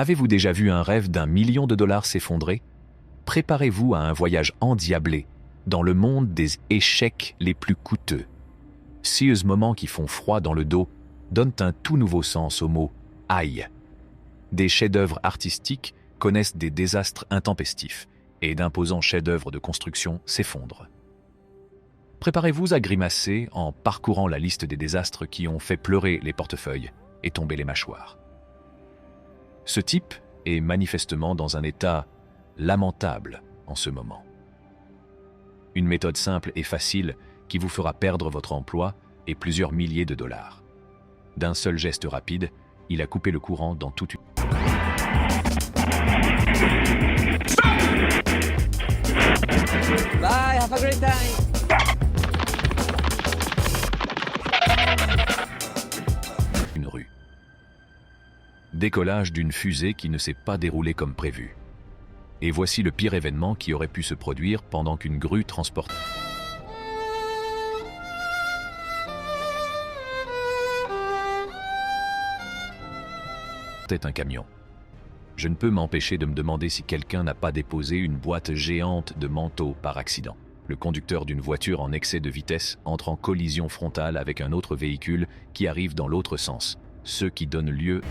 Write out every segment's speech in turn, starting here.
Avez-vous déjà vu un rêve d'1 million de dollars s'effondrer? Préparez-vous à un voyage endiablé dans le monde des échecs les plus coûteux. Ces moments qui font froid dans le dos donnent un tout nouveau sens au mot « aïe ». Des chefs-d'œuvre artistiques connaissent des désastres intempestifs et d'imposants chefs-d'œuvre de construction s'effondrent. Préparez-vous à grimacer en parcourant la liste des désastres qui ont fait pleurer les portefeuilles et tomber les mâchoires. Ce type est manifestement dans un état lamentable en ce moment. Une méthode simple et facile qui vous fera perdre votre emploi et plusieurs milliers de dollars. D'un seul geste rapide, il a coupé le courant dans toute une... Bye, have a great time. Une rue. Décollage d'une fusée qui ne s'est pas déroulé comme prévu. Et voici le pire événement qui aurait pu se produire pendant qu'une grue transportait un camion. Je ne peux m'empêcher de me demander si quelqu'un n'a pas déposé une boîte géante de manteaux par accident. Le conducteur d'une voiture en excès de vitesse entre en collision frontale avec un autre véhicule qui arrive dans l'autre sens, ce qui donne lieu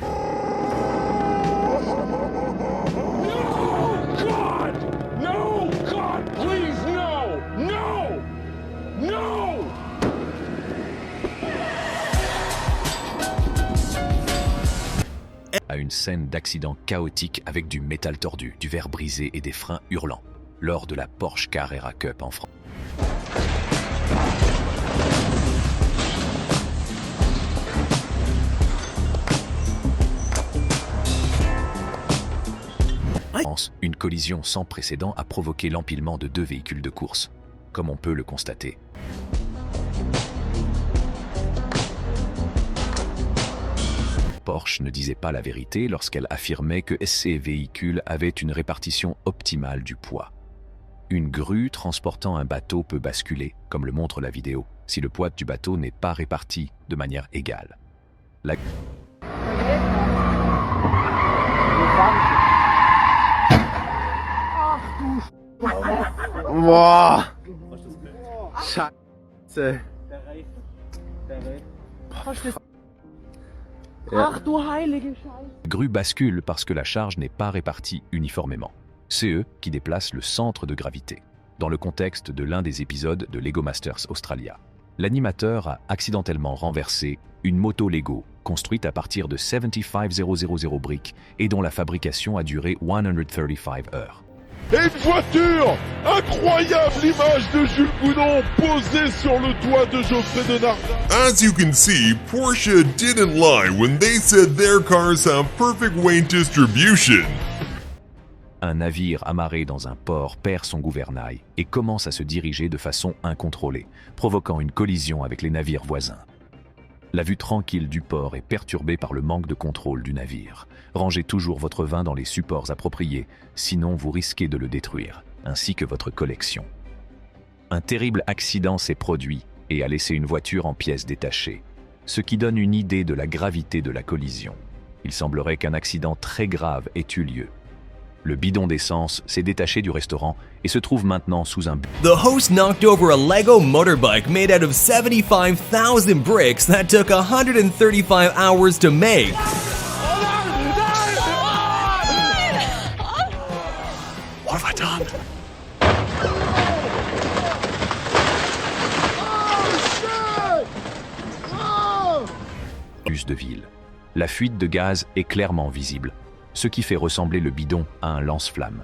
à une scène d'accident chaotique avec du métal tordu, du verre brisé et des freins hurlants, lors de la Porsche Carrera Cup en France. Une collision sans précédent a provoqué l'empilement de 2 véhicules de course, comme on peut le constater. Porsche ne disait pas la vérité lorsqu'elle affirmait que ces véhicules avaient une répartition optimale du poids. Une grue transportant un bateau peut basculer, comme le montre la vidéo, si le poids du bateau n'est pas réparti de manière égale. Boah! Scheiße. Ach du heilige Scheiße. La grue bascule parce que la charge n'est pas répartie uniformément. C'est eux qui déplacent le centre de gravité. Dans le contexte de l'un des épisodes de Lego Masters Australia, l'animateur a accidentellement renversé une moto Lego construite à partir de 75000 briques et dont la fabrication a duré 135 heures. Et une voiture! Incroyable image de Jules Boudon posée sur le toit de Geoffrey Denardin. As you can see, Porsche didn't lie when they said their cars have perfect weight distribution. Un navire amarré dans un port perd son gouvernail et commence à se diriger de façon incontrôlée, provoquant une collision avec les navires voisins. La vue tranquille du port est perturbée par le manque de contrôle du navire. Rangez toujours votre vin dans les supports appropriés, sinon vous risquez de le détruire, ainsi que votre collection. Un terrible accident s'est produit et a laissé une voiture en pièces détachées, ce qui donne une idée de la gravité de la collision. Il semblerait qu'un accident très grave ait eu lieu. Le bidon d'essence s'est détaché du restaurant et se trouve maintenant sous un... The host knocked over a Lego motorbike made out of 75,000 bricks that took 135 hours to make. What have I done? Bus de ville. La fuite de gaz est clairement visible, ce qui fait ressembler le bidon à un lance-flamme.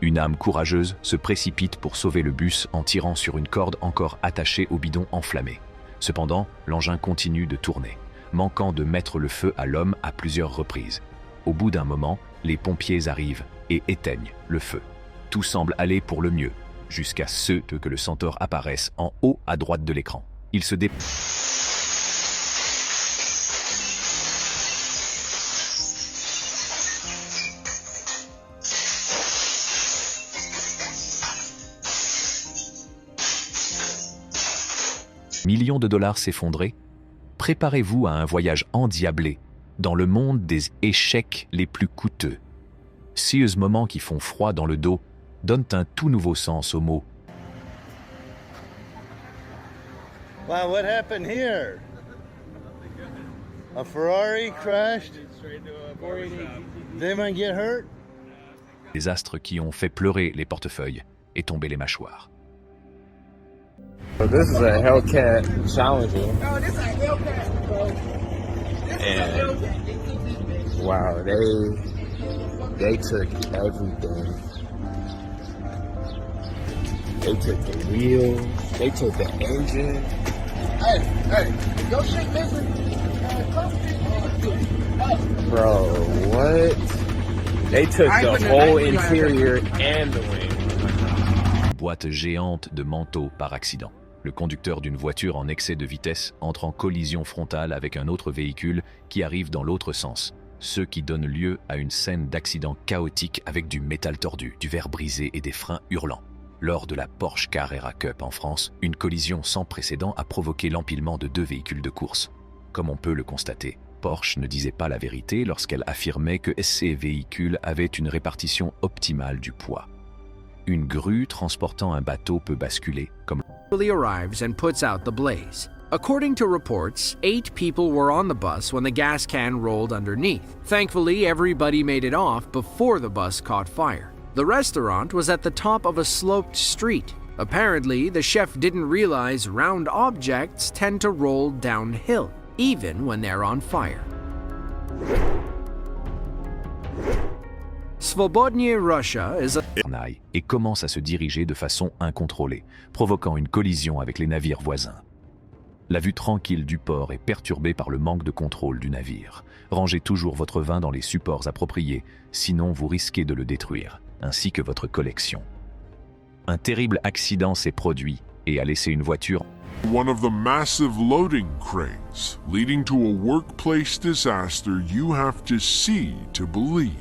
Une âme courageuse se précipite pour sauver le bus en tirant sur une corde encore attachée au bidon enflammé. Cependant, l'engin continue de tourner, manquant de mettre le feu à l'homme à plusieurs reprises. Au bout d'un moment, les pompiers arrivent et éteignent le feu. Tout semble aller pour le mieux, jusqu'à ce que le centaure apparaisse en haut à droite de l'écran. Il se millions de dollars s'effondrer? Préparez-vous à un voyage endiablé dans le monde des échecs les plus coûteux. Ces moments qui font froid dans le dos donnent un tout nouveau sens au mot. Wow, what happened here? A Ferrari crashed? Did anyone get hurt? Des astres qui ont fait pleurer les portefeuilles et tomber les mâchoires. So this is a Hellcat Challenger. Oh, this is a Hellcat, bro. This is a Hellcat. Wow, they took everything. They took the wheels, they took the engine. Hey, your shit missing. Bro, what? They took the whole interior and the wing. Boîte géante de manteaux par accident. Le conducteur d'une voiture en excès de vitesse entre en collision frontale avec un autre véhicule qui arrive dans l'autre sens, ce qui donne lieu à une scène d'accident chaotique avec du métal tordu, du verre brisé et des freins hurlants. Lors de la Porsche Carrera Cup en France, une collision sans précédent a provoqué l'empilement de 2 véhicules de course. Comme on peut le constater, Porsche ne disait pas la vérité lorsqu'elle affirmait que ces véhicules avaient une répartition optimale du poids. Une grue transportant un bateau peut basculer, comme arrives and puts out the blaze. According to reports, 8 people were on the bus when the gas can rolled underneath. Thankfully, everybody made it off before the bus caught fire. The restaurant was at the top of a sloped street. Apparently, the chef didn't realize round objects tend to roll downhill, even when they're on fire. Svobodny Russia is a et commence à se diriger de façon incontrôlée, provoquant une collision avec les navires voisins. La vue tranquille du port est perturbée par le manque de contrôle du navire. Rangez toujours votre vin dans les supports appropriés, sinon vous risquez de le détruire, ainsi que votre collection. Un terrible accident s'est produit et a laissé une voiture. One of the massive loading cranes, leading to a workplace disaster you have to see to believe.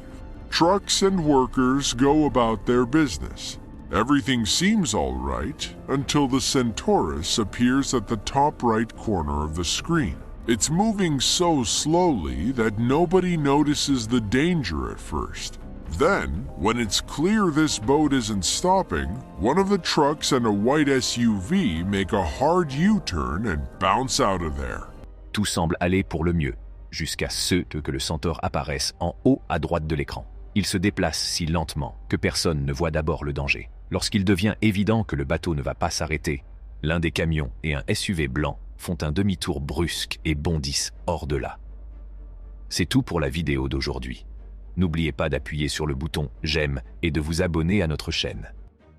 Trucks and workers go about their business. Everything seems all right until the Centaurus appears at the top right corner of the screen. It's moving so slowly that nobody notices the danger at first. Then, when it's clear this boat isn't stopping, one of the trucks and a white SUV make a hard U-turn and bounce out of there. Tout semble aller pour le mieux, jusqu'à ce que le Centaure apparaisse en haut à droite de l'écran. Il se déplace si lentement que personne ne voit d'abord le danger. Lorsqu'il devient évident que le bateau ne va pas s'arrêter, l'un des camions et un SUV blanc font un demi-tour brusque et bondissent hors de là. C'est tout pour la vidéo d'aujourd'hui. N'oubliez pas d'appuyer sur le bouton « J'aime » et de vous abonner à notre chaîne.